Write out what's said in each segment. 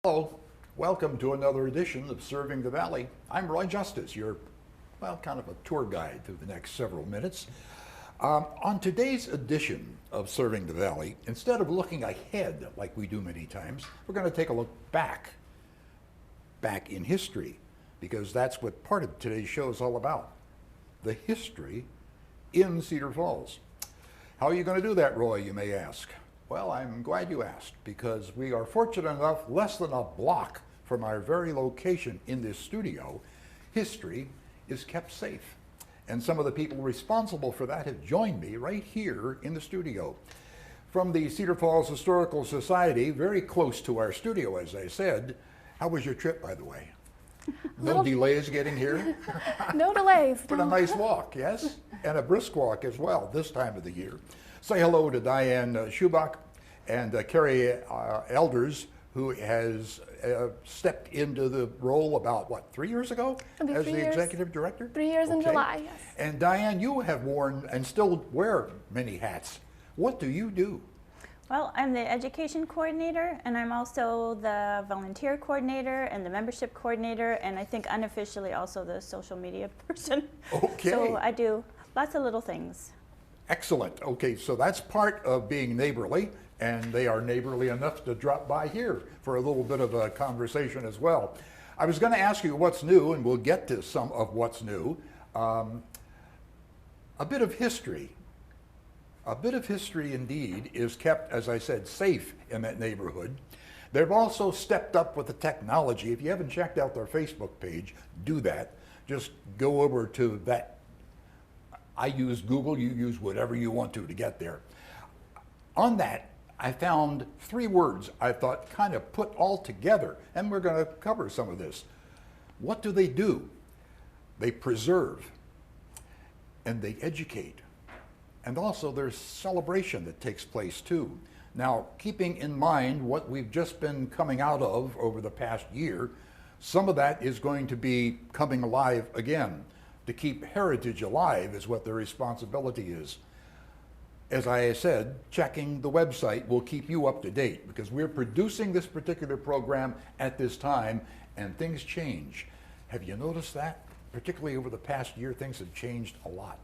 Hello, welcome to another edition of Serving the Valley. I'm Roy Justice, your, kind of a tour guide through the next several minutes. On today's edition of Serving the Valley, instead of looking ahead like we do many times, we're going to take a look back in history, because that's what part of today's show is all about, the history in Cedar Falls. How are you going to do that, Roy, you may ask? Well, I'm glad you asked, because we are fortunate enough, less than a block from our very location in this studio, history is kept safe. And some of the people responsible for that have joined me right here in the studio. From the Cedar Falls Historical Society, very close to our studio, as I said. How was your trip, by the way? No delays getting here? No delays. But a nice walk, yes? And a brisk walk as well, this time of the year. Say hello to Diane Schubach and Carrie Elders, who has stepped into the role about, 3 years ago? As the executive director? 3 years in July, yes. And Diane, you have worn and still wear many hats. What do you do? Well, I'm the education coordinator, and I'm also the volunteer coordinator and the membership coordinator, and I think unofficially also the social media person. Okay. So I do lots of little things. Excellent. Okay, so that's part of being neighborly, and they are neighborly enough to drop by here for a little bit of a conversation as well. I was going to ask you what's new, and we'll get to some of what's new. A bit of history. A bit of history indeed is kept, as I said, safe in that neighborhood. They've also stepped up with the technology. If you haven't checked out their Facebook page, do that. Just go over to that. I use Google, you use whatever you want to get there. On that, I found 3 words I thought kind of put all together, and we're going to cover some of this. What do? They preserve, and they educate. And also there's celebration that takes place too. Now, keeping in mind what we've just been coming out of over the past year, some of that is going to be coming alive again. To keep heritage alive is what their responsibility is. As I said, checking the website will keep you up to date, because we're producing this particular program at this time and things change. Have you noticed that? Particularly over the past year, things have changed a lot.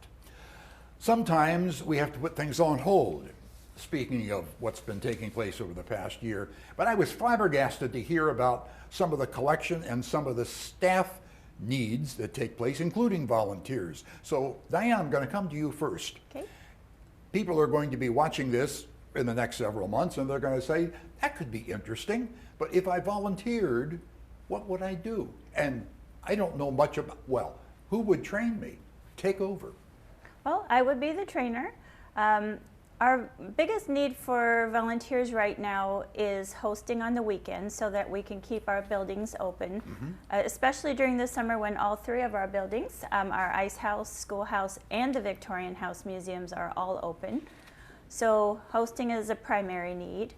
Sometimes we have to put things on hold, speaking of what's been taking place over the past year. But I was flabbergasted to hear about some of the collection and some of the staff needs that take place, including volunteers. So Diane, I'm going to come to you first. Okay. People are going to be watching this in the next several months, and they're going to say, that could be interesting, but if I volunteered, what would I do? And I don't know much about, who would train me? Take over. Well, I would be the trainer. Our biggest need for volunteers right now is hosting on the weekends so that we can keep our buildings open, especially during the summer when all 3 of our buildings, our Ice House, Schoolhouse, and the Victorian House museums are all open. So hosting is a primary need.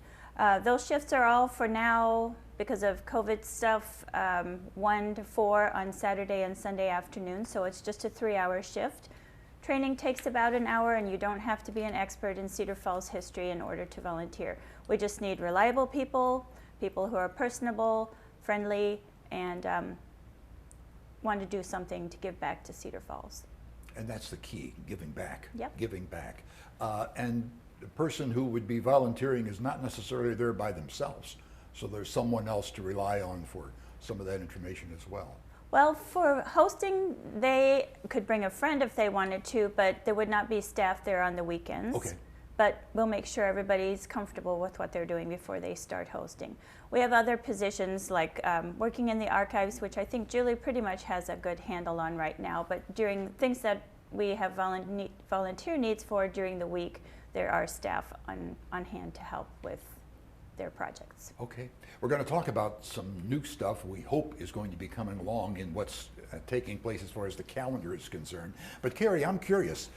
Those shifts are all for now, because of COVID stuff, 1 to 4 on Saturday and Sunday afternoon, so it's just a 3-hour shift. Training takes about an hour, and you don't have to be an expert in Cedar Falls history in order to volunteer. We just need reliable people, people who are personable, friendly, and want to do something to give back to Cedar Falls. And that's the key, giving back. Yep. Giving back. And the person who would be volunteering is not necessarily there by themselves. So there's someone else to rely on for some of that information as well. Well, for hosting, they could bring a friend if they wanted to, but there would not be staff there on the weekends. Okay. But we'll make sure everybody's comfortable with what they're doing before they start hosting. We have other positions like working in the archives, which I think Julie pretty much has a good handle on right now, but during things that we have volunteer needs for during the week, there are staff on hand to help with their projects. Okay. We're going to talk about some new stuff we hope is going to be coming along in what's taking place as far as the calendar is concerned. But Carrie, I'm curious.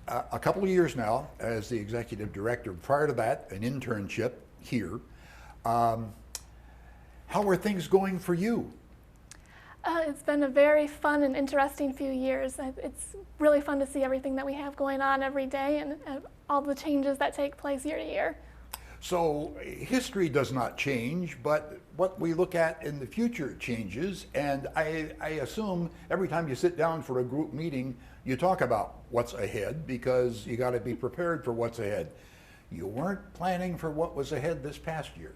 A couple of years now as the executive director, prior to that, an internship here. How are things going for you? It's been a very fun and interesting few years. It's really fun to see everything that we have going on every day and all the changes that take place year to year. So history does not change, but what we look at in the future changes. And I assume every time you sit down for a group meeting, you talk about what's ahead because you got to be prepared for what's ahead. You weren't planning for what was ahead this past year.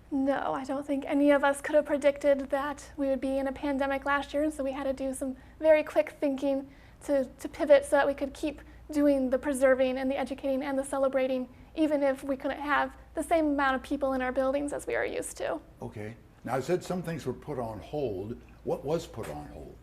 No, I don't think any of us could have predicted that we would be in a pandemic last year, and so we had to do some very quick thinking to pivot so that we could keep doing the preserving and the educating and the celebrating, even if we couldn't have the same amount of people in our buildings as we are used to. Okay. Now, I said some things were put on hold. What was put on hold?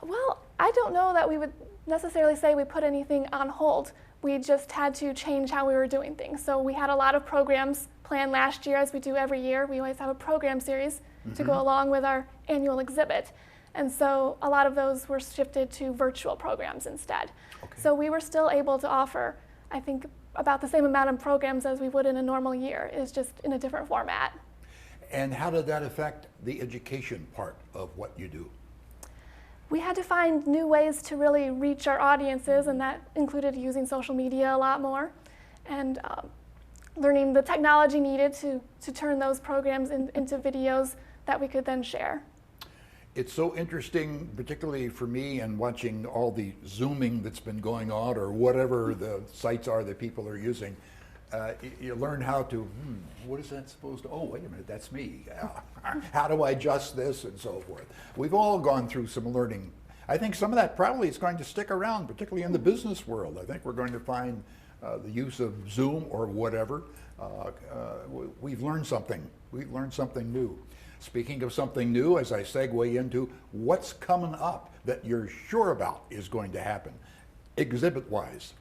Well, I don't know that we would necessarily say we put anything on hold. We just had to change how we were doing things. So we had a lot of programs planned last year, as we do every year. We always have a program series to go along with our annual exhibit. And so a lot of those were shifted to virtual programs instead. Okay. So we were still able to offer, I think, about the same amount of programs as we would in a normal year. It's just in a different format. And how did that affect the education part of what you do? We had to find new ways to really reach our audiences, and that included using social media a lot more and learning the technology needed to turn those programs into videos that we could then share. It's so interesting, particularly for me, and watching all the Zooming that's been going on, or whatever the sites are that people are using. You learn how to, what is that supposed to, oh, wait a minute, that's me. How do I adjust this and so forth? We've all gone through some learning. I think some of that probably is going to stick around, particularly in the business world. I think we're going to find the use of Zoom or whatever. We've learned something. We've learned something new. Speaking of something new, as I segue into what's coming up that you're sure about is going to happen, exhibit-wise.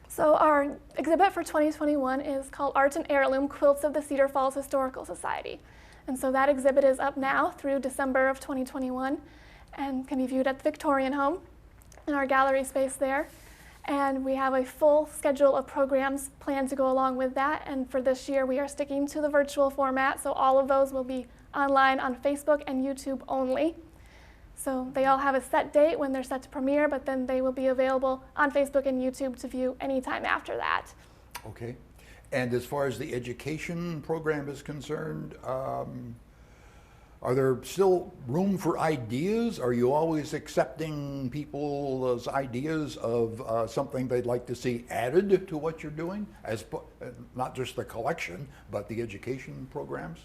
So our exhibit for 2021 is called Art and Heirloom, Quilts of the Cedar Falls Historical Society. And so that exhibit is up now through December of 2021 and can be viewed at the Victorian Home in our gallery space there. And we have a full schedule of programs planned to go along with that. And for this year, we are sticking to the virtual format. So all of those will be online on Facebook and YouTube only. So they all have a set date when they're set to premiere, but then they will be available on Facebook and YouTube to view anytime after that. Okay. And as far as the education program is concerned, are there still room for ideas? Are you always accepting people's ideas of something they'd like to see added to what you're doing? Not just the collection, but the education programs?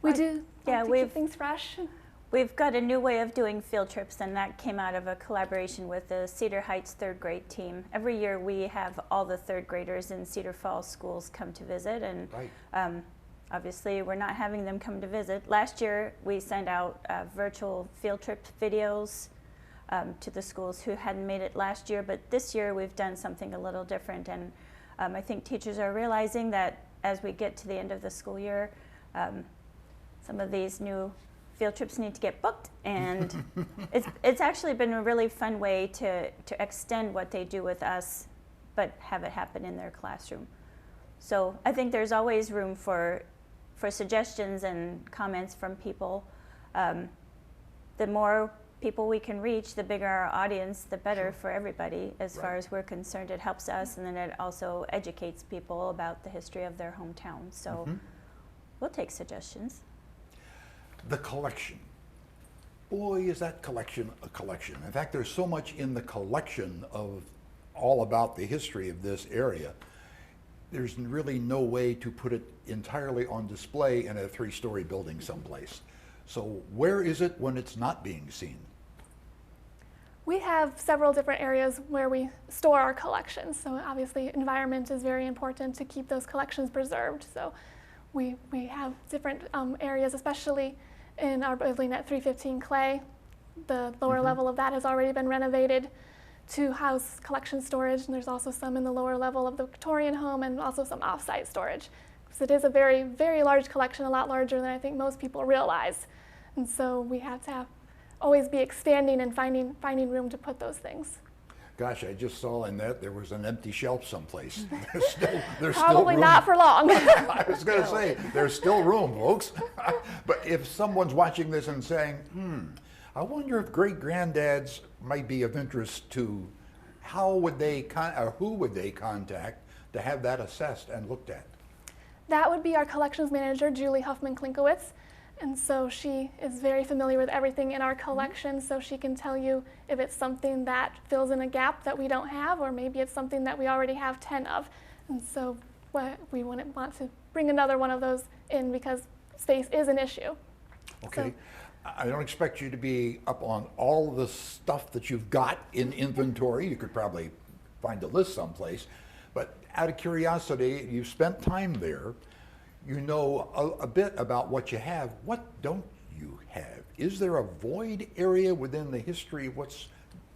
We do yeah, like to keep things fresh. We've got a new way of doing field trips, and that came out of a collaboration with the Cedar Heights third grade team. Every year we have all the third graders in Cedar Falls schools come to visit, and right. Obviously we're not having them come to visit. Last year we sent out virtual field trip videos to the schools who hadn't made it last year, but this year we've done something a little different, and I think teachers are realizing that as we get to the end of the school year, some of these new field trips need to get booked, and it's actually been a really fun way to extend what they do with us, but have it happen in their classroom. So I think there's always room for suggestions and comments from people. The more people we can reach, the bigger our audience, the better for everybody. As far as we're concerned, it helps us, and then it also educates people about the history of their hometown. So we'll take suggestions. The collection. Boy, is that collection a collection. In fact, there's so much in the collection of all about the history of this area. There's really no way to put it entirely on display in a 3-story building someplace. So where is it when it's not being seen? We have several different areas where we store our collections. So obviously environment is very important to keep those collections preserved. So we have different areas, especially in our building at 315 Clay. The lower level of that has already been renovated to house collection storage, and there's also some in the lower level of the Victorian Home and also some off-site storage. Because it is a very, very large collection, a lot larger than I think most people realize. And so we have to always be expanding and finding room to put those things. Gosh, I just saw in that there was an empty shelf someplace. There's Probably still room. not for long. I was going to say, there's still room, folks. But if someone's watching this and saying, I wonder if great-granddads might be of interest to, how would they, or who would they contact to have that assessed and looked at? That would be our collections manager, Julie Huffman-Klinkowitz. And so she is very familiar with everything in our collection, so she can tell you if it's something that fills in a gap that we don't have, or maybe it's something that we already have 10 of. And so we wouldn't want to bring another one of those in because space is an issue. Okay. I don't expect you to be up on all the stuff that you've got in inventory. You could probably find a list someplace. But out of curiosity, you've spent time there. You know a bit about what you have. What don't you have? Is there a void area within the history of what's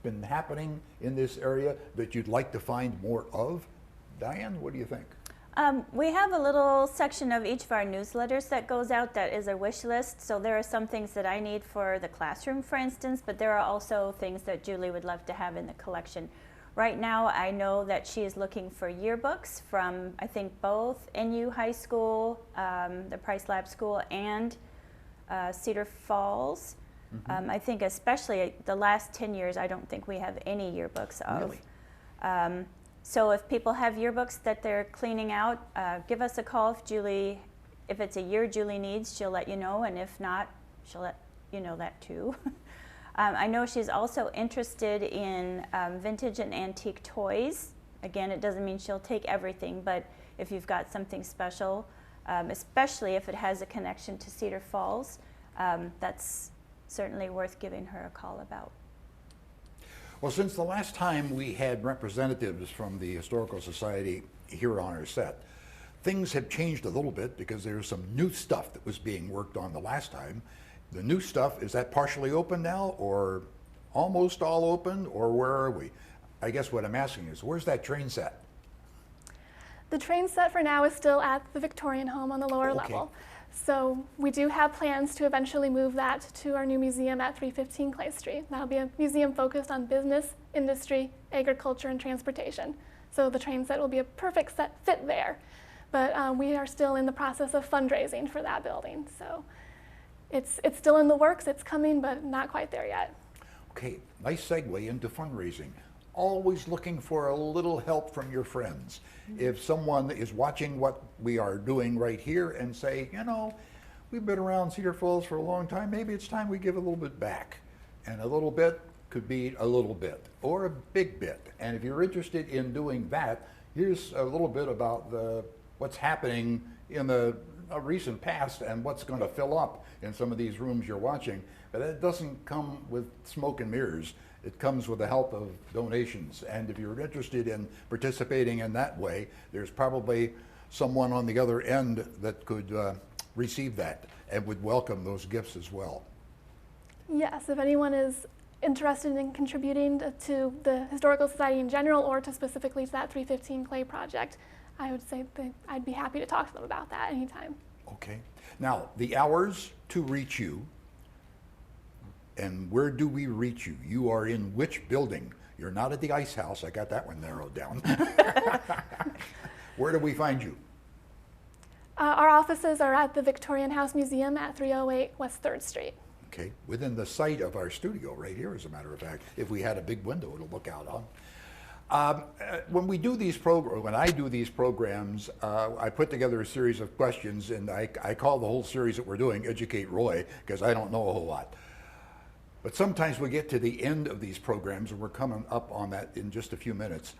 been happening in this area that you'd like to find more of? Diane, what do you think? We have a little section of each of our newsletters that goes out that is a wish list. So there are some things that I need for the classroom, for instance, but there are also things that Julie would love to have in the collection. Right now, I know that she is looking for yearbooks from, I think, both NU High School, the Price Lab School, and Cedar Falls. I think especially the last 10 years, I don't think we have any yearbooks of. Really? So if people have yearbooks that they're cleaning out, give us a call. If it's a year Julie needs, she'll let you know, and if not, she'll let you know that too. I know she's also interested in vintage and antique toys. Again, it doesn't mean she'll take everything, but if you've got something special, especially if it has a connection to Cedar Falls, that's certainly worth giving her a call about. Well, since the last time we had representatives from the Historical Society here on our set, things have changed a little bit because there's some new stuff that was being worked on the last time. The new stuff, is that partially open now, or almost all open, or where are we? I guess what I'm asking is, where's that train set? The train set for now is still at the Victorian home on the lower Okay. level. So we do have plans to eventually move that to our new museum at 315 Clay Street. That'll be a museum focused on business, industry, agriculture, and transportation. So the train set will be a perfect fit there. But we are still in the process of fundraising for that building. So it's still in the works, it's coming, but not quite there yet. Okay, nice segue into fundraising. Always looking for a little help from your friends. If someone is watching what we are doing right here and say, you know, we've been around Cedar Falls for a long time, maybe it's time we give a little bit back. And a little bit could be a little bit or a big bit. And if you're interested in doing that, here's a little bit about what's happening in the recent past and what's going to fill up in some of these rooms you're watching. But it doesn't come with smoke and mirrors. It comes with the help of donations. And if you're interested in participating in that way, there's probably someone on the other end that could receive that and would welcome those gifts as well. Yes, if anyone is interested in contributing to the Historical Society in general or to specifically to that 315 Clay project, I would say that I'd be happy to talk to them about that anytime. Okay. Now, the hours to reach you, and where do we reach you? You are in which building? You're not at the Ice House. I got that one narrowed down. Where do we find you? Our offices are at the Victorian House Museum at 308 West 3rd Street. Okay, within the site of our studio right here, as a matter of fact. If we had a big window to look out on. When we do these when I do these programs, I put together a series of questions, and I call the whole series that we're doing Educate Roy, because I don't know a whole lot. But sometimes we get to the end of these programs, and we're coming up on that in just a few minutes.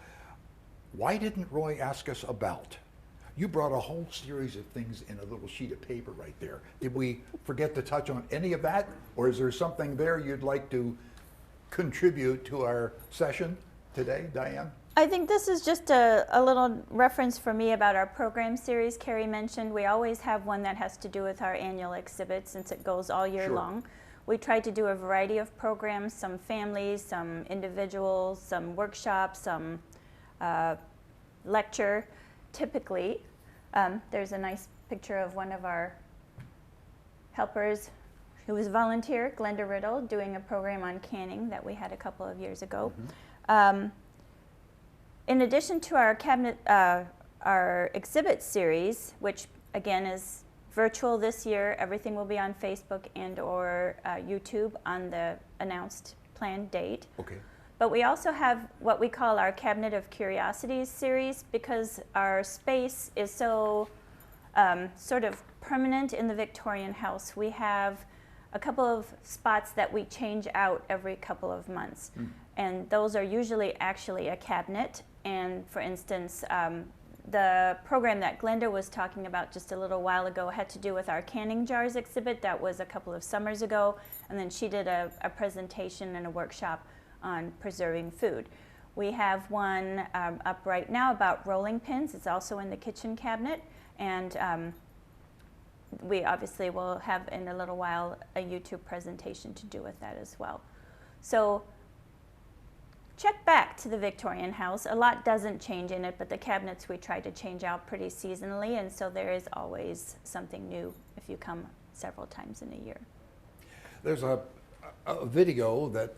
Why didn't Roy ask us about? You brought a whole series of things in a little sheet of paper right there. Did we forget to touch on any of that? Or is there something there you'd like to contribute to our session today, Diane? I think this is just a little reference for me about our program series Carrie mentioned. We always have one that has to do with our annual exhibit since it goes all year long. We try to do a variety of programs, some families, some individuals, some workshops, some lecture. Typically, there's a nice picture of one of our helpers who was a volunteer, Glenda Riddle, doing a program on canning that we had a couple of years ago. In addition to our exhibit series, which again is virtual this year, everything will be on Facebook and or YouTube on the announced planned date. Okay. But we also have what we call our Cabinet of Curiosities series, because our space is so sort of permanent in the Victorian house. We have a couple of spots that we change out every couple of months. And those are usually actually a cabinet. And for instance, the program that Glenda was talking about just a little while ago had to do with our canning jars exhibit. That was a couple of summers ago. And then she did a presentation and a workshop on preserving food. We have one up right now about rolling pins. It's also in the kitchen cabinet. And we obviously will have in a little while a YouTube presentation to do with that as well. So check back to the Victorian house. A lot doesn't change in it, but the cabinets we try to change out pretty seasonally, and so there is always something new if you come several times in a year. There's a video that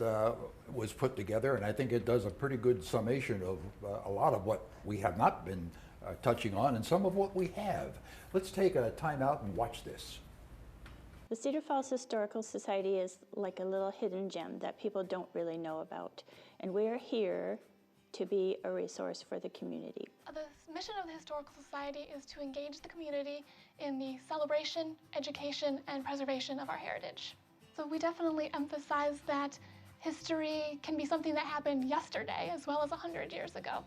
was put together, and I think it does a pretty good summation of a lot of what we have not been touching on and some of what we have. Let's take a time out and watch this. The Cedar Falls Historical Society is like a little hidden gem that people don't really know about, and we're here to be a resource for the community. The mission of the Historical Society is to engage the community in the celebration, education, and preservation of our heritage. So we definitely emphasize that history can be something that happened yesterday as well as 100 years ago.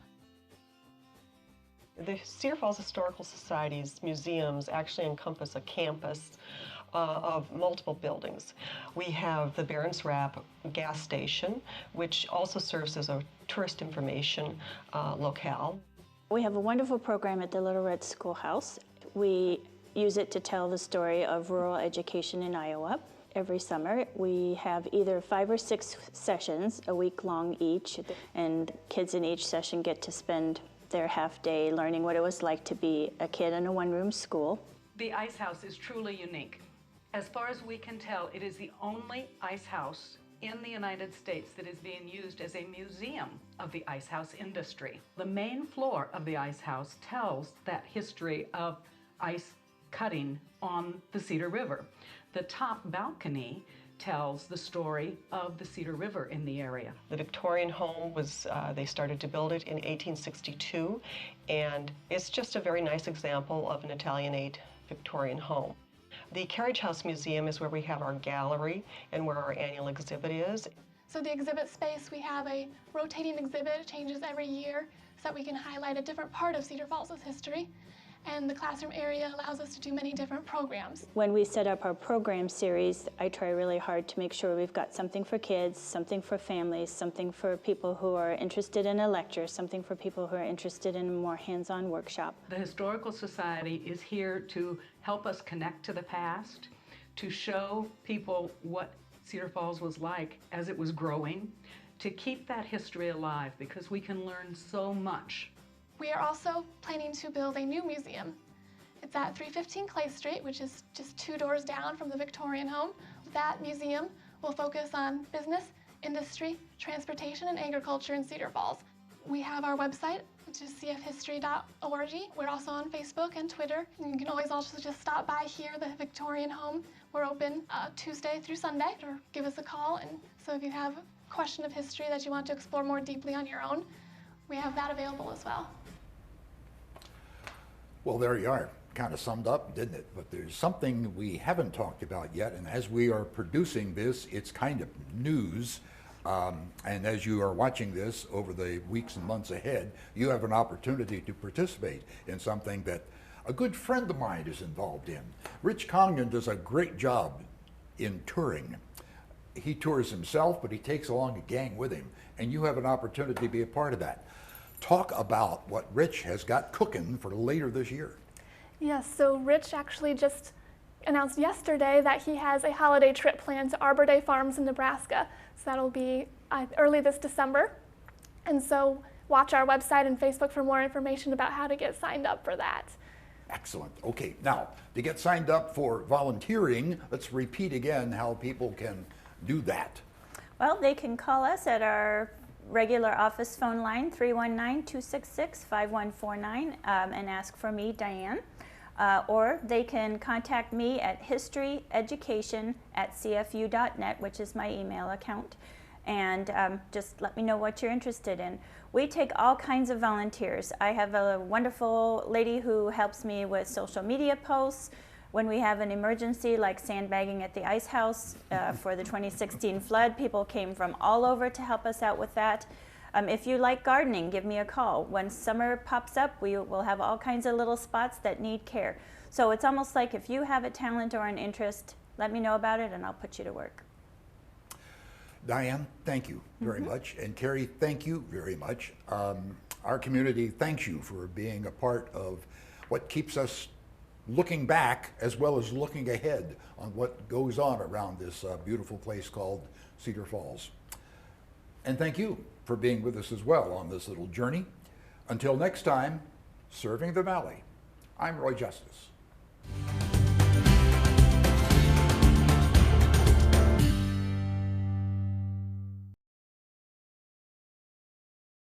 The Cedar Falls Historical Society's museums actually encompass a campus of multiple buildings. We have the Barron's Wrap gas station, which also serves as a tourist information locale. We have a wonderful program at the Little Red Schoolhouse. We use it to tell the story of rural education in Iowa. Every summer we have either 5 or 6 sessions, a week long each, and kids in each session get to spend their half day learning what it was like to be a kid in a one-room school. The ice house is truly unique. As far as we can tell, it is the only ice house in the United States that is being used as a museum of the ice house industry. The main floor of the ice house tells that history of ice cutting on the Cedar River. The top balcony tells the story of the Cedar River in the area. The Victorian home was, they started to build it in 1862, and it's just a very nice example of an Italianate Victorian home. The Carriage House Museum is where we have our gallery and where our annual exhibit is. So the exhibit space, we have a rotating exhibit. It changes every year so that we can highlight a different part of Cedar Falls' history. And the classroom area allows us to do many different programs. When we set up our program series, I try really hard to make sure we've got something for kids, something for families, something for people who are interested in a lecture, something for people who are interested in a more hands-on workshop. The Historical Society is here to help us connect to the past, to show people what Cedar Falls was like as it was growing, to keep that history alive, because we can learn so much. We are also planning to build a new museum. It's at 315 Clay Street, which is just 2 doors down from the Victorian home. That museum will focus on business, industry, transportation, and agriculture in Cedar Falls. We have our website, which is cfhistory.org. We're also on Facebook and Twitter. You can always also just stop by here, the Victorian home. We're open Tuesday through Sunday, or give us a call. And so if you have a question of history that you want to explore more deeply on your own, we have that available as well. Well, there you are. Kind of summed up, didn't it? But there's something we haven't talked about yet, and as we are producing this, it's kind of news. And as you are watching this over the weeks and months ahead, you have an opportunity to participate in something that a good friend of mine is involved in. Rich Congdon does a great job in touring. He tours himself, but he takes along a gang with him, and you have an opportunity to be a part of that. Talk about what Rich has got cooking for later this year. Yes, so Rich actually just announced yesterday that he has a holiday trip planned to Arbor Day Farms in Nebraska. So that'll be early this December. And so watch our website and Facebook for more information about how to get signed up for that. Excellent. Okay, now to get signed up for volunteering, let's repeat again how people can do that. Well, they can call us at our regular office phone line, 319-266-5149, and ask for me, Diane. Or they can contact me at historyeducation@cfu.net, which is my email account. and just let me know what you're interested in. We take all kinds of volunteers. I have a wonderful lady who helps me with social media posts. When we have an emergency like sandbagging at the ice house for the 2016 flood, people came from all over to help us out with that. If you like gardening, give me a call. When summer pops up, we will have all kinds of little spots that need care. So it's almost like if you have a talent or an interest, let me know about it and I'll put you to work. Diane, thank you very much. And Carrie, thank you very much. Our community thanks you for being a part of what keeps us looking back as well as looking ahead on what goes on around this beautiful place called Cedar Falls. And thank you for being with us as well on this little journey. Until next time, serving the Valley, I'm Roy Justice.